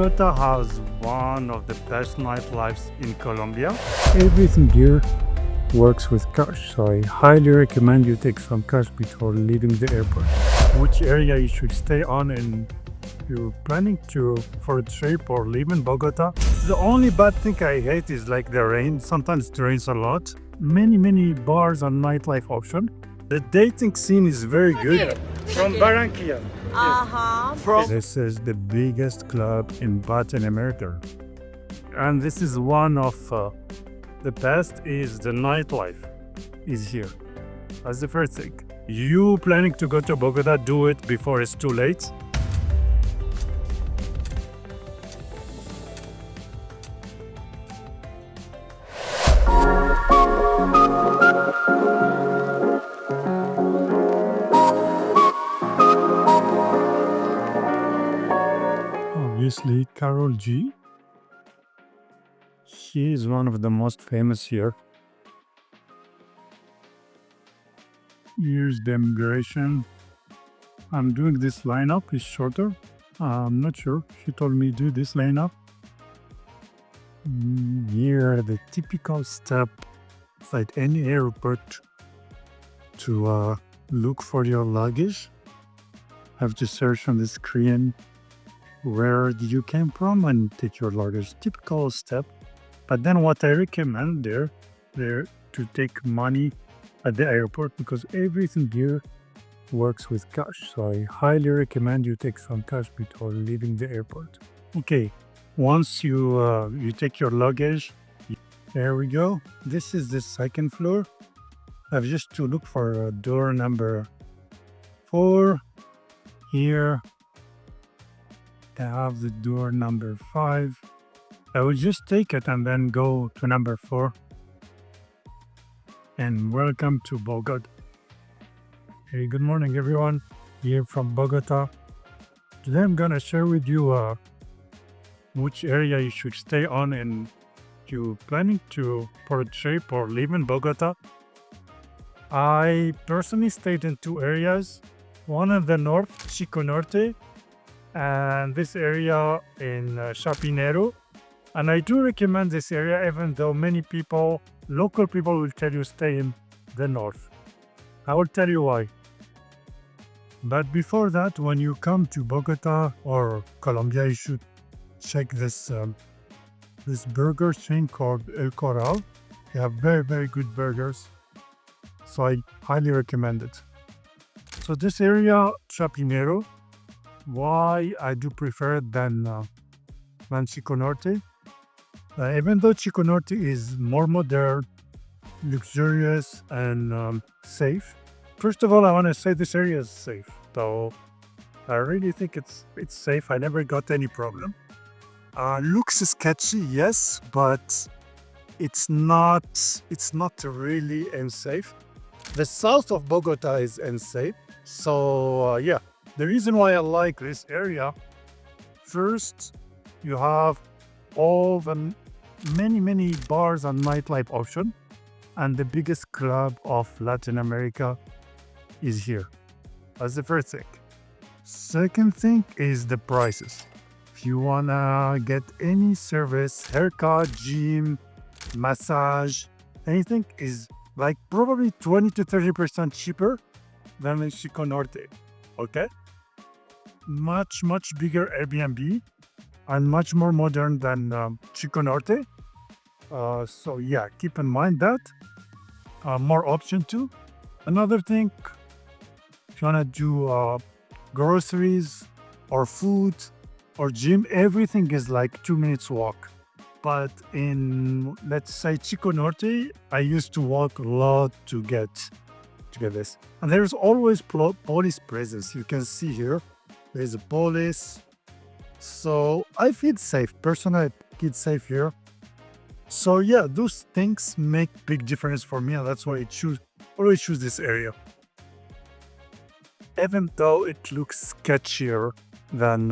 Bogota has one of the best nightlifes in Colombia. Everything here works with cash, so I highly recommend you take some cash before leaving the airport. Which area you should stay on and you're planning for a trip or live in Bogota. The only bad thing I hate is like the rain. Sometimes it rains a lot. Many bars and nightlife option. The dating scene is very good. From Barranquilla. This is the biggest club in Latin America. And this is one of the best is the nightlife is here. That's the first thing. You planning to go to Bogota, do it before it's too late. Obviously, Carol G. She is one of the most famous here. Here's the immigration. I'm doing this lineup, it's shorter. I'm not sure. She told me do this lineup. Here are the typical step at any airport to look for your luggage. Have to search on the screen where you came from and take your luggage. Typical step. But then what I recommend there to take money at the airport because everything here works with cash. So I highly recommend you take some cash before leaving the airport. Okay, once you take your luggage, there we go. This is the second floor. I have just to look for door number 4. Here I have the door number 5. I will just take it and then go to number 4. And welcome to Bogota. Hey, good morning everyone. Here from Bogota. Today I'm gonna share with you which area you should stay on and you planning for a trip or live in Bogota. I personally stayed in 2 areas. One in the north, Chico Norte, and this area in Chapinero. And I do recommend this area even though many people, local people will tell you stay in the north. I will tell you why. But before that, when you come to Bogota or Colombia, you should check this burger chain called El Corral. They have very good burgers. So I highly recommend it. So this area, Chapinero, why I do prefer it than Chico Norte. Even though Chico Norte is more modern, luxurious, and safe. First of all, I want to say this area is safe. So I really think it's safe. I never got any problem. Looks sketchy, yes, but it's not really unsafe. The south of Bogota is unsafe. So yeah, the reason why I like this area, first, you have all the many bars and nightlife option, and the biggest club of Latin America is here. That's the first thing. Second thing is the prices. If you wanna get any service, haircut, gym, massage, anything is like probably 20 to 30% cheaper than in Chico Norte. Okay? Much bigger Airbnb and much more modern than Chico Norte. So yeah, keep in mind that. More option too. Another thing, if you wanna do groceries or food or gym, everything is like 2 minutes walk. But in, let's say, Chico Norte, I used to walk a lot to get this. And there's always police presence. You can see here, there's a police. So I feel safe. Personally, I feel safe here. So yeah, those things make big difference for me, and that's why I always choose this area. Even though it looks sketchier than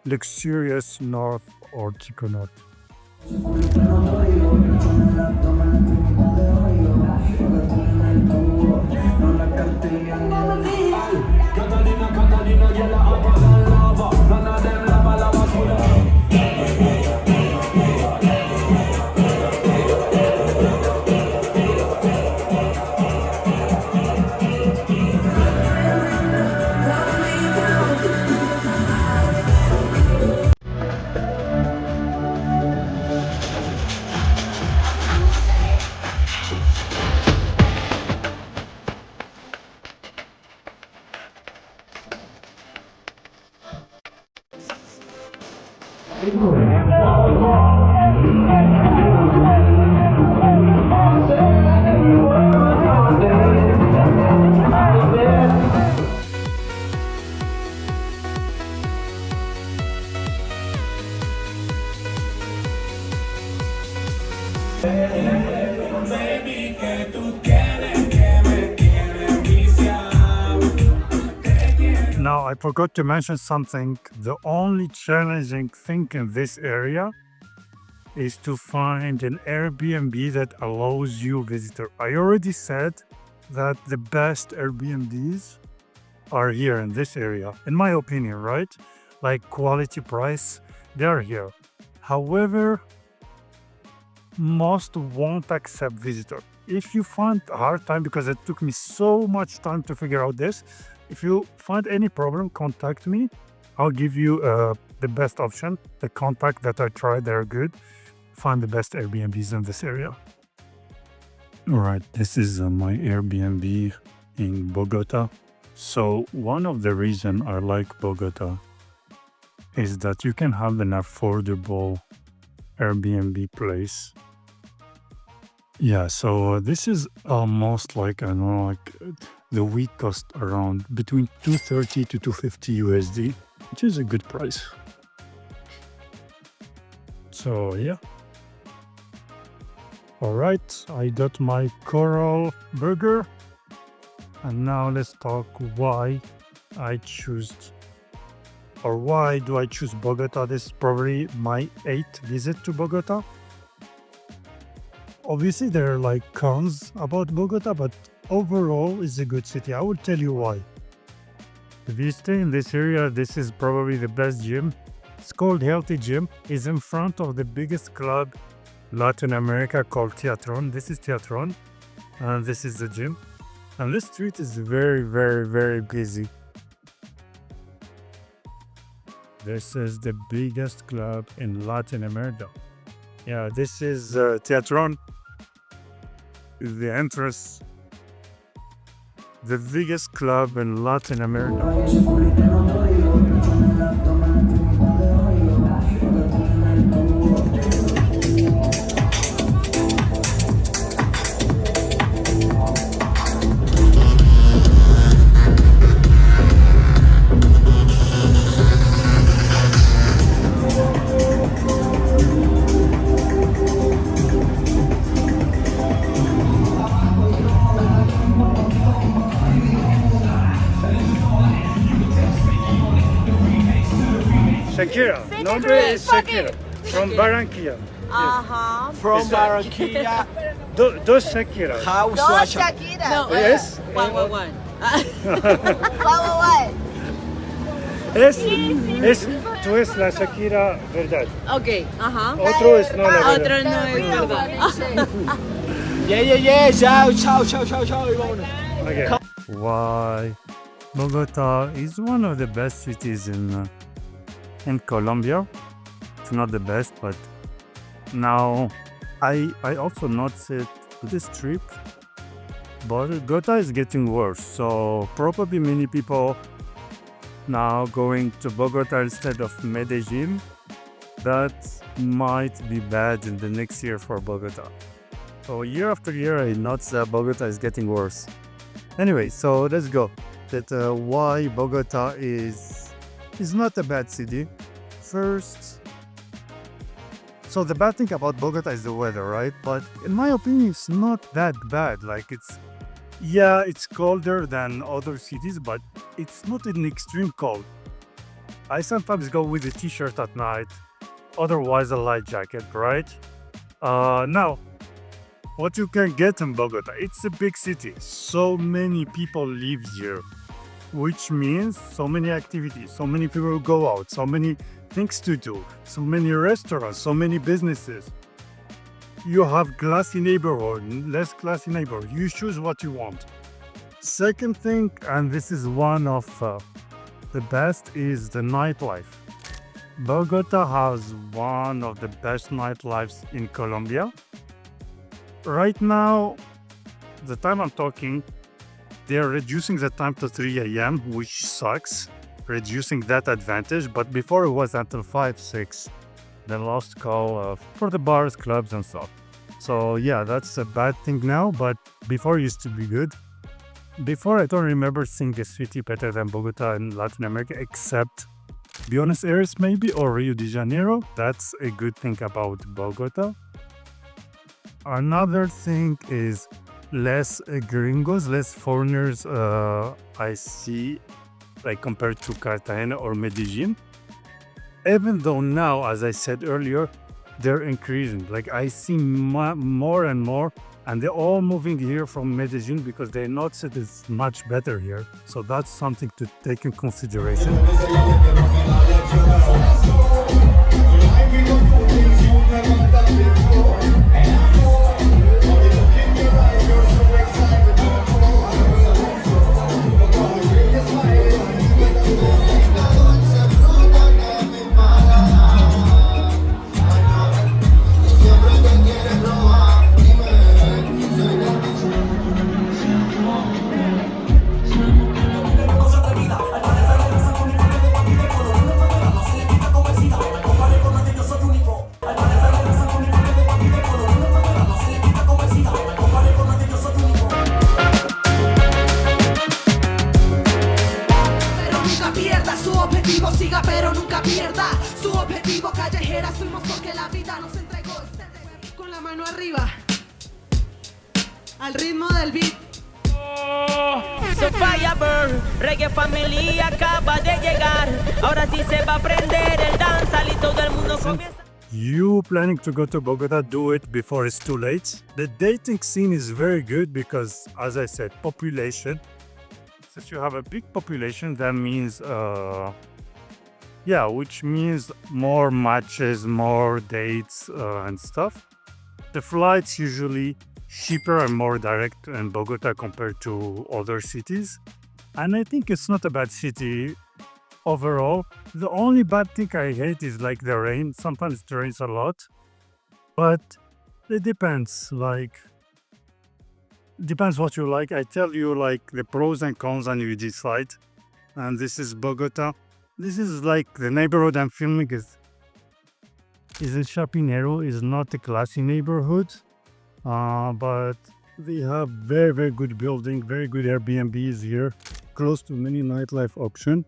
luxurious North or Chico Norte. Now, I forgot to mention something. The only challenging thing in this area is to find an Airbnb that allows you visitor. I already said that the best Airbnbs are here in this area, in my opinion, right? Like quality price, they are here. However, most won't accept visitor. If you find a hard time, because it took me so much time to figure out this, if you find any problem, contact me. I'll give you the best option, the contact that I tried, they're good. Find the best Airbnbs in this area. All right, this is my Airbnb in Bogota. So one of the reasons I like Bogota is that you can have an affordable Airbnb place. Yeah, so this is almost like, I don't know, like the week cost around between 230 to 250 USD, which is a good price. So yeah. All right, I got my coral burger. And now let's talk why I choose, or why do I choose Bogota? This is probably my 8th visit to Bogota. Obviously, there are like cons about Bogota, but overall, it's a good city. I will tell you why. If you stay in this area, this is probably the best gym. It's called Healthy Gym. It's in front of the biggest club Latin America called Teatron. This is Teatron, and this is the gym. And this street is very, very, very busy. This is the biggest club in Latin America. Yeah, this is Teatron. The entrance, the biggest club in Latin America. Shakira. Nombre is Shakira. From Barranquilla. Uh-huh. From Barranquilla. Dos Shakira. How Dos Shakira. No, Yes. one. What? Tú es la Shakira verdad. Okay, ajá. Otro es no la verdad. Otro no es verdad. Yeah. Ciao. Y vámonos. Okay. Why Bogota is one of the best cities in Colombia. It's not the best, but now I also noticed this trip, Bogota is getting worse. So probably many people now going to Bogota instead of Medellín. That might be bad in the next year for Bogota. So year after year, I notice that Bogota is getting worse. Anyway, so let's go. Why Bogota is not a bad city. First, so the bad thing about Bogota is the weather, right? But in my opinion, it's not that bad. Like it's colder than other cities, but it's not an extreme cold. I sometimes go with a t-shirt at night, otherwise a light jacket, right? Now, what you can get in Bogota, it's a big city. So many people live here, which means so many activities, so many people go out, so many things to do, so many restaurants, so many businesses. You have classy neighborhood, less classy neighborhood. You choose what you want. Second thing, and this is one of the best, is the nightlife. Bogota has one of the best nightlifes in Colombia. Right now, the time I'm talking, they're reducing the time to 3 a.m., which sucks, reducing that advantage. But before it was until 5, 6. the last call for the bars, clubs, and stuff. So yeah, that's a bad thing now, but before used to be good. Before, I don't remember seeing a city better than Bogota in Latin America, except Buenos Aires maybe, or Rio de Janeiro. That's a good thing about Bogota. Another thing is less gringos, less foreigners I see, like compared to Cartagena or Medellin. Even though now, as I said earlier, they're increasing. Like I see more and more, and they're all moving here from Medellin because they notice it is much better here. So that's something to take in consideration. Con la mano arriba, al ritmo del beat. So Firebird, Reggae Family acaba de llegar. Ahora sí se va a prender el danzal y todo el mundo comienza. You planning to go to Bogota, do it before it's too late. The dating scene is very good because, as I said, population. Since you have a big population, that means, which means more matches, more dates, and stuff. The flights usually cheaper and more direct in Bogota compared to other cities. And I think it's not a bad city overall. The only bad thing I hate is like the rain. Sometimes it rains a lot. But it depends. Depends what you like. I tell you like the pros and cons and you decide. And this is Bogota. This is like the neighborhood I'm filming is in Chapinero. Is not a classy neighborhood. But they have very, very good building, very good Airbnbs here, close to many nightlife option.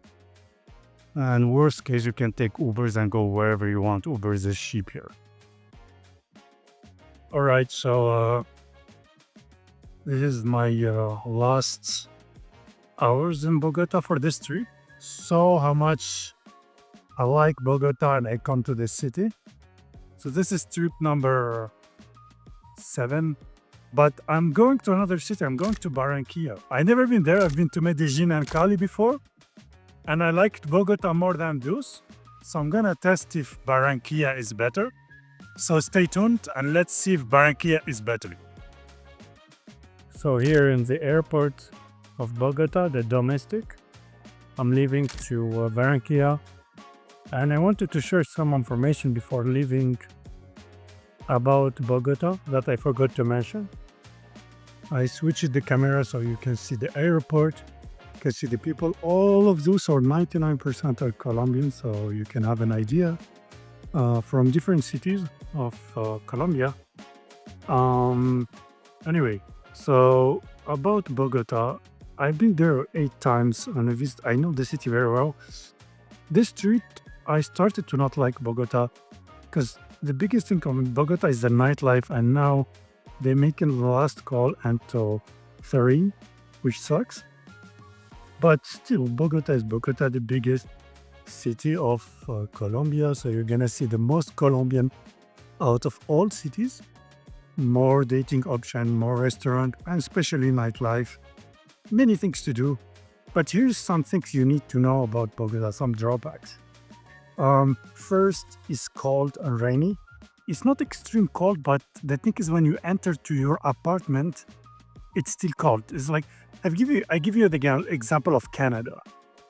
And worst case, you can take Ubers and go wherever you want. Ubers is cheap here. All right, so this is my last hours in Bogota for this trip. So how much I like Bogota and I come to this city. So this is trip number 7, but I'm going to another city. I'm going to Barranquilla. I've never been there. I've been to Medellin and Cali before, and I liked Bogota more than those. So I'm gonna test if Barranquilla is better. So stay tuned and let's see if Barranquilla is better. So here in the airport of Bogota, the domestic, I'm leaving to Barranquilla, and I wanted to share some information before leaving about Bogota that I forgot to mention. I switched the camera so you can see the airport, you can see the people. All of those are 99% are Colombian, so you can have an idea from different cities of Colombia. Anyway, so about Bogota, I've been there 8 times on a visit. I know the city very well. This street, I started to not like Bogota because the biggest thing in Bogota is the nightlife, and now they're making the last call until 3, which sucks. But still, Bogota is Bogota, the biggest city of Colombia, so you're gonna see the most Colombian out of all cities. More dating option, more restaurant, and especially nightlife. Many things to do. But here's some things you need to know about Bogota, some drawbacks. First is cold and rainy. It's not extreme cold, but the thing is when you enter to your apartment, it's still cold. It's like, I give you the example of Canada.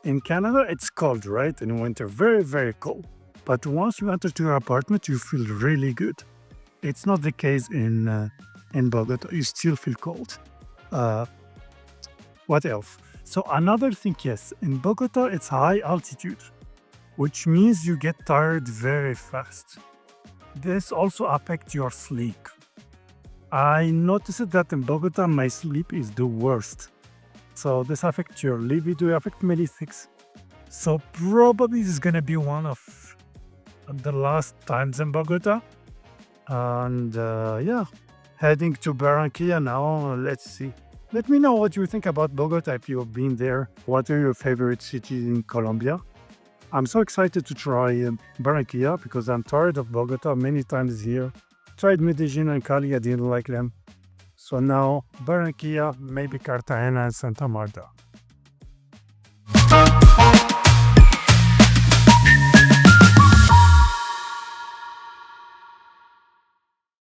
In Canada, it's cold, right? In winter, very, very cold. But once you enter to your apartment, you feel really good. It's not the case in Bogota. You still feel cold. What else? So another thing, yes, in Bogota, it's high altitude, which means you get tired very fast. this also affects your sleep. I noticed that in Bogota, my sleep is the worst. So this affects your libido, affect many things. So probably this is gonna be one of the last times in Bogota. And yeah, heading to Barranquilla now. Let's see. Let me know what you think about Bogota if you've been there. What are your favorite cities in Colombia? I'm so excited to try Barranquilla because I'm tired of Bogota many times here. Tried Medellín and Cali, I didn't like them. So now Barranquilla, maybe Cartagena and Santa Marta.